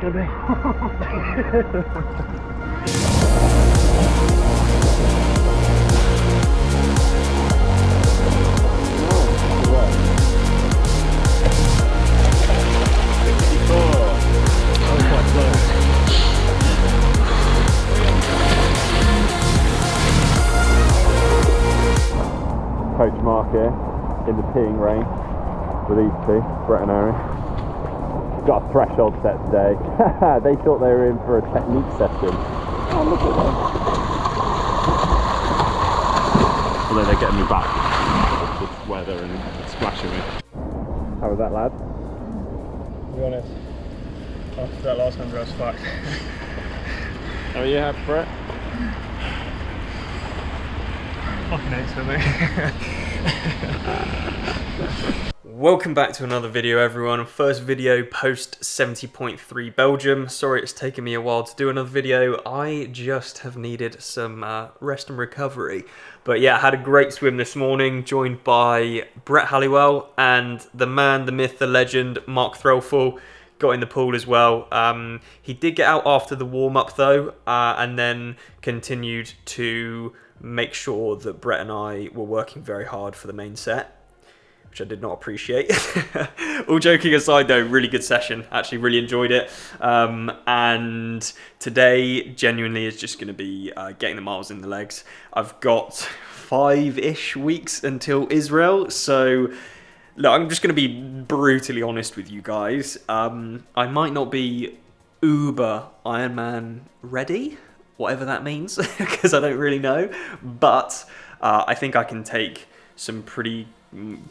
gonna be. Coach Mark here in the peeing rain with these two, Brett and Aaron. Got a threshold set today. They thought they were in for a technique session. Oh, look at them. Although they're getting me back with this weather and splashing me. How was that, lad? To be honest, after that last number I was fucked. How are you happy, Brett? Fucking hates for me. Welcome back to another video, everyone. First video post 70.3 Belgium. Sorry it's taken me a while to do another video. I just have needed some rest and recovery. But yeah, I had a great swim this morning, joined by Brett Halliwell and the man, the myth, the legend, Mark Threlfall. Got in the pool as well. He did get out after the warm-up though, and then continued to make sure that Brett and I were working very hard for the main set, which I did not appreciate. All joking aside though, really good session. Actually really enjoyed it. And today genuinely is just going to be getting the miles in the legs. I've got 5-ish weeks until Israel. So look, I'm just going to be brutally honest with you guys. I might not be uber Ironman ready, whatever that means, because I don't really know. But I think I can take some pretty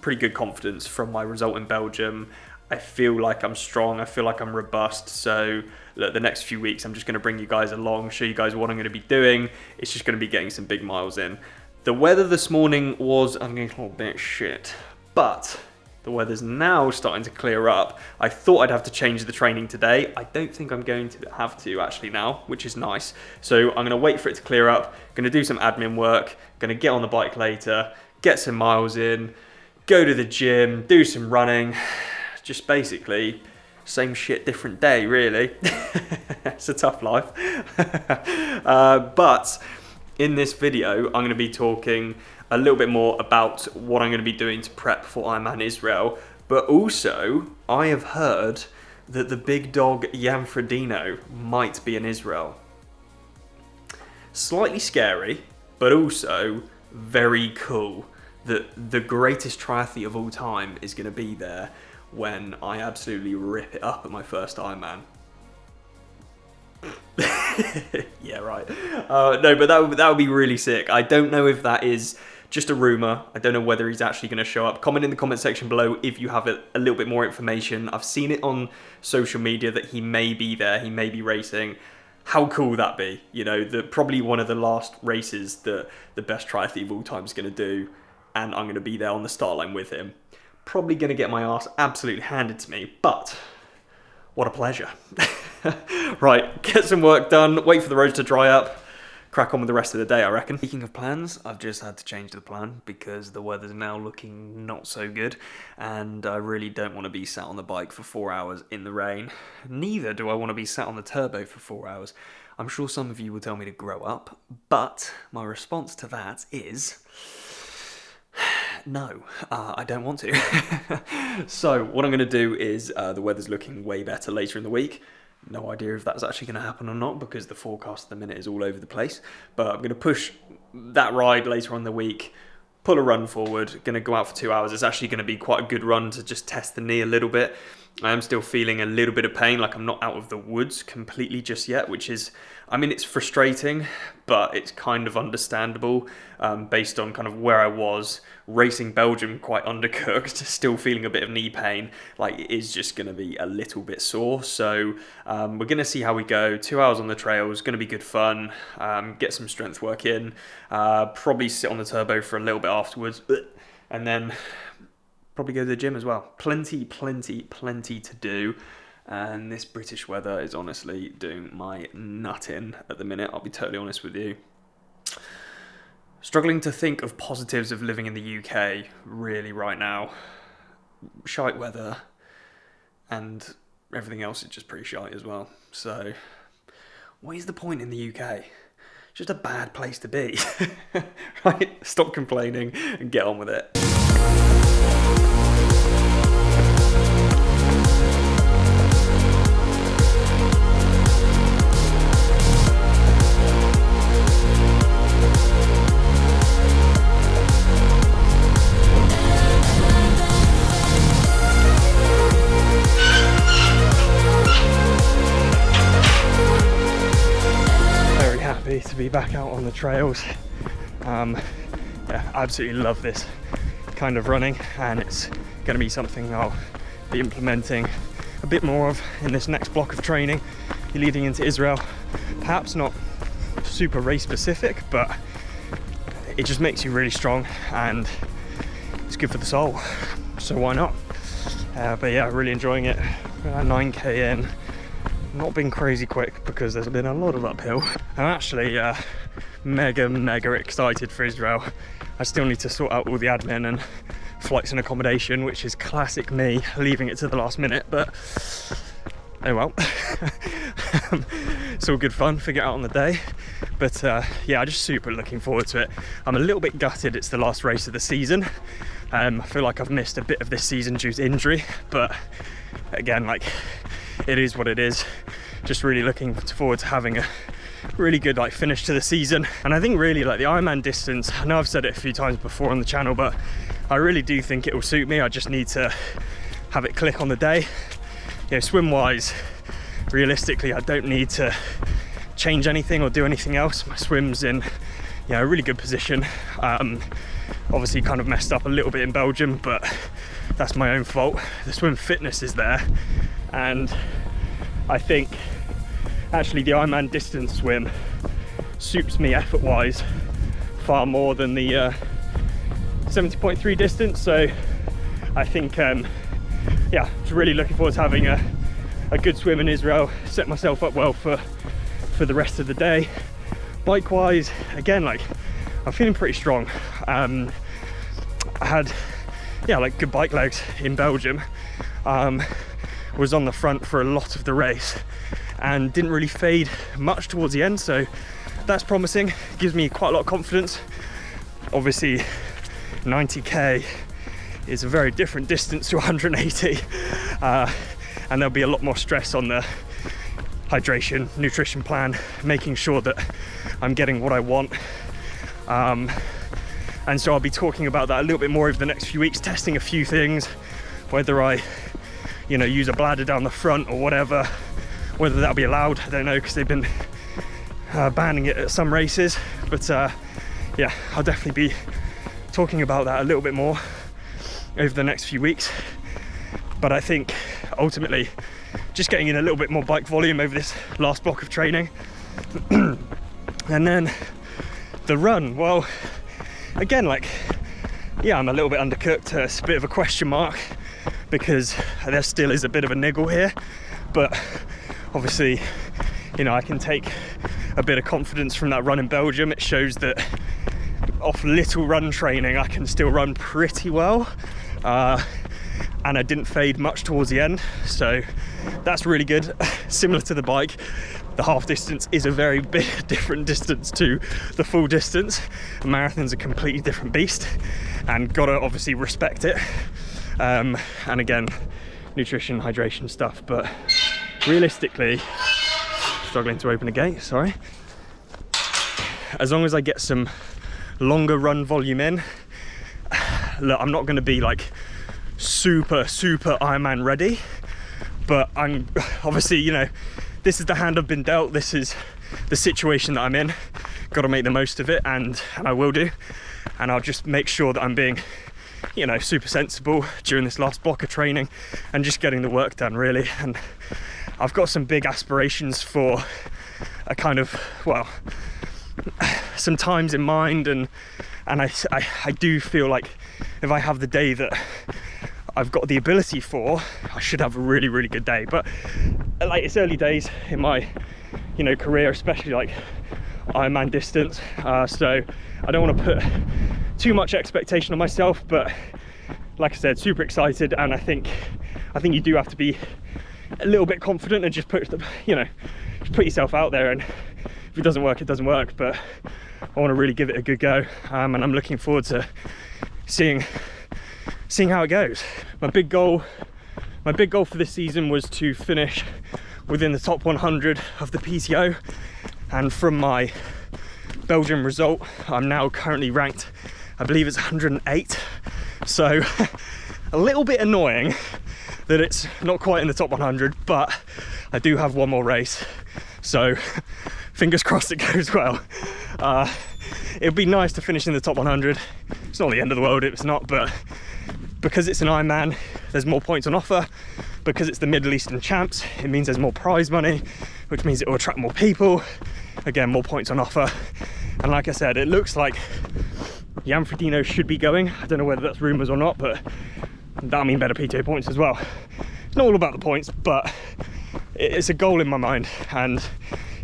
good confidence from my result in Belgium. I feel like I'm strong, I feel like I'm robust. So look, the next few weeks I'm just going to bring you guys along, show you guys what I'm going to be doing. It's just going to be getting some big miles in. The weather this morning was a little bit shit, but the weather's now starting to clear up. I thought I'd have to change the training today. I don't think I'm going to have to actually now, which is nice. So I'm going to wait for it to clear up, going to do some admin work, going to get on the bike later, get some miles in, go to the gym, do some running. Just basically same shit, different day, really. It's a tough life. But in this video, I'm going to be talking a little bit more about what I'm going to be doing to prep for Ironman Israel. But also, I have heard that the big dog Jan Frodeno might be in Israel. Slightly scary, but also very cool that the greatest triathlete of all time is going to be there when I absolutely rip it up at my first Ironman. Yeah, right. No, but that would be really sick. I don't know if that is just a rumor. I don't know whether he's actually going to show up. Comment in the comment section below if you have a little bit more information. I've seen it on social media that he may be there, he may be racing. How cool would that be? You know, probably one of the last races that the best triathlete of all time is going to do, and I'm going to be there on the start line with him. Probably going to get my ass absolutely handed to me, but what a pleasure. Right, get some work done, wait for the roads to dry up, crack on with the rest of the day, I reckon. Speaking of plans, I've just had to change the plan because the weather's now looking not so good, and I really don't want to be sat on the bike for 4 hours in the rain. Neither do I want to be sat on the turbo for 4 hours. I'm sure some of you will tell me to grow up, but my response to that is no, I don't want to. So what I'm going to do is, the weather's looking way better later in the week. No idea if that's actually going to happen or not because the forecast at the minute is all over the place. But I'm going to push that ride later on in the week, pull a run forward, going to go out for 2 hours. It's actually going to be quite a good run to just test the knee a little bit. I am still feeling a little bit of pain, like I'm not out of the woods completely just yet, which is, I mean, it's frustrating, but it's kind of understandable based on kind of where I was racing Belgium, quite undercooked, still feeling a bit of knee pain. Like, it is just going to be a little bit sore. So we're going to see how we go. 2 hours on the trails, going to be good fun. Get some strength work in. Probably sit on the turbo for a little bit afterwards, and then probably go to the gym as well. Plenty to do. And this British weather is honestly doing my nut in at the minute, I'll be totally honest with you. Struggling to think of positives of living in the UK, really, right now. Shite weather, and everything else is just pretty shite as well. So what is the point in the UK? Just a bad place to be. Right? Stop complaining and get on with it. To be back out on the trails. Yeah, absolutely love this kind of running, and it's going to be something I'll be implementing a bit more of in this next block of training leading into Israel. Perhaps not super race specific, but it just makes you really strong and it's good for the soul, so why not? But yeah, really enjoying it. 9k in. Not been crazy quick because there's been a lot of uphill. I'm actually mega excited for Israel. I still need to sort out all the admin and flights and accommodation, which is classic me, leaving it to the last minute, but oh well. It's all good fun, figure it out on the day. But yeah, I'm just super looking forward to it. I'm a little bit gutted it's the last race of the season. I feel like I've missed a bit of this season due to injury, but again, like, it is what it is. Just really looking forward to having a really good like finish to the season. And I think really like the Ironman distance, I know I've said it a few times before on the channel, but I really do think it will suit me. I just need to have it click on the day. You know, swim wise, realistically, I don't need to change anything or do anything else. My swim's in, you know, a really good position. Obviously kind of messed up a little bit in Belgium, but that's my own fault. The swim fitness is there, and I think actually the Ironman distance swim suits me effort wise far more than the 70.3 distance. So I think yeah, just really looking forward to having a good swim in Israel, set myself up well for the rest of the day. Bike wise, again, like, I'm feeling pretty strong. I had, yeah, like good bike legs in Belgium. Was on the front for a lot of the race and didn't really fade much towards the end, so that's promising. Gives me quite a lot of confidence. Obviously 90k is a very different distance to 180, and there'll be a lot more stress on the hydration, nutrition plan, making sure that I'm getting what I want. And so I'll be talking about that a little bit more over the next few weeks, testing a few things, whether I, you know, use a bladder down the front or whatever. Whether that'll be allowed, I don't know, because they've been banning it at some races. But yeah, I'll definitely be talking about that a little bit more over the next few weeks. But I think ultimately just getting in a little bit more bike volume over this last block of training. And then the run, well, again, like, yeah, I'm a little bit undercooked. It's a bit of a question mark because there still is a bit of a niggle here, but obviously, you know, I can take a bit of confidence from that run in Belgium. It shows that off little run training I can still run pretty well, and I didn't fade much towards the end, so that's really good. Similar to the bike, the half distance is a very big different distance to the full distance. A marathon's a completely different beast, and gotta obviously respect it. And again, nutrition, hydration stuff, but realistically, struggling to open a gate, sorry. As long as I get some longer run volume in, look, I'm not gonna be like super Ironman ready, but I'm obviously, you know, this is the hand I've been dealt, this is the situation that I'm in. Got to make the most of it, and I will do. And I'll just make sure that I'm being, you know, super sensible during this last block of training and just getting the work done, really. And I've got some big aspirations for a kind of, well, some times in mind, and I do feel like if I have the day that I've got the ability for, I should have a really good day. But like, it's early days in my, you know, career, especially like Ironman distance, so I don't want to put too much expectation on myself. But like I said, super excited, and I think you do have to be, a little bit confident and just put yourself out there, and if it doesn't work, it doesn't work. But I want to really give it a good go, and I'm looking forward to seeing how it goes. My big goal for this season was to finish within the top 100 of the PTO, and from my Belgium result, I'm now currently ranked, I believe it's 108. So a little bit annoying that it's not quite in the top 100, but I do have one more race, so fingers crossed it goes well. It would be nice to finish in the top 100. It's not the end of the world if it's not, but because it's an Ironman, there's more points on offer. Because it's the Middle Eastern Champs, it means there's more prize money, which means it will attract more people. Again, more points on offer. And like I said, it looks like Jan Frodeno should be going. I don't know whether that's rumours or not, but that'll mean better PTO points as well. It's not all about the points, but it's a goal in my mind, and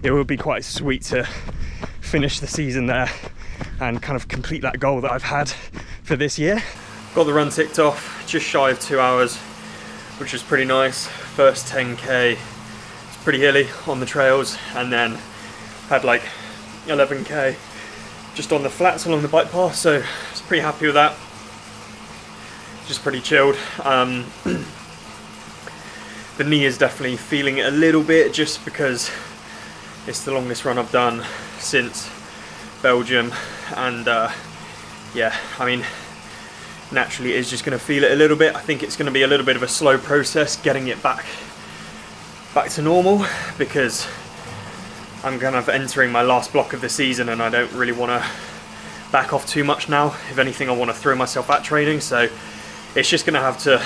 it would be quite sweet to finish the season there and kind of complete that goal that I've had for this year. Got the run ticked off, just shy of 2 hours, which was pretty nice. First 10k, it's pretty hilly on the trails, and then had like 11k just on the flats along the bike path, so I was pretty happy with that. Just pretty chilled. The knee is definitely feeling it a little bit, just because it's the longest run I've done since Belgium, and yeah, I mean, naturally it is just going to feel it a little bit. I think it's going to be a little bit of a slow process getting it back to normal, because I'm kind of entering my last block of the season and I don't really want to back off too much now. If anything, I want to throw myself at training, so it's just going to have to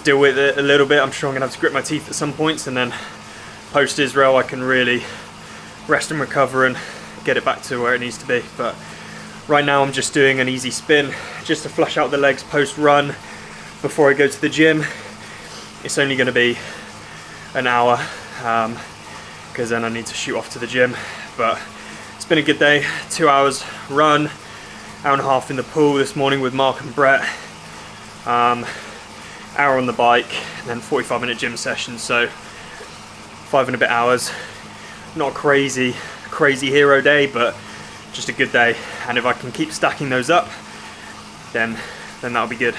deal with it a little bit. I'm sure I'm going to have to grit my teeth at some points, and then post Israel I can really rest and recover and get it back to where it needs to be. But right now I'm just doing an easy spin just to flush out the legs post run before I go to the gym. It's only going to be an hour, because then I need to shoot off to the gym. But it's been a good day. 2 hours run, hour and a half in the pool this morning with Mark and Brett, hour on the bike, and then 45-minute gym session, so 5 and a bit hours. Not a crazy hero day, but just a good day, and if I can keep stacking those up, then that'll be good.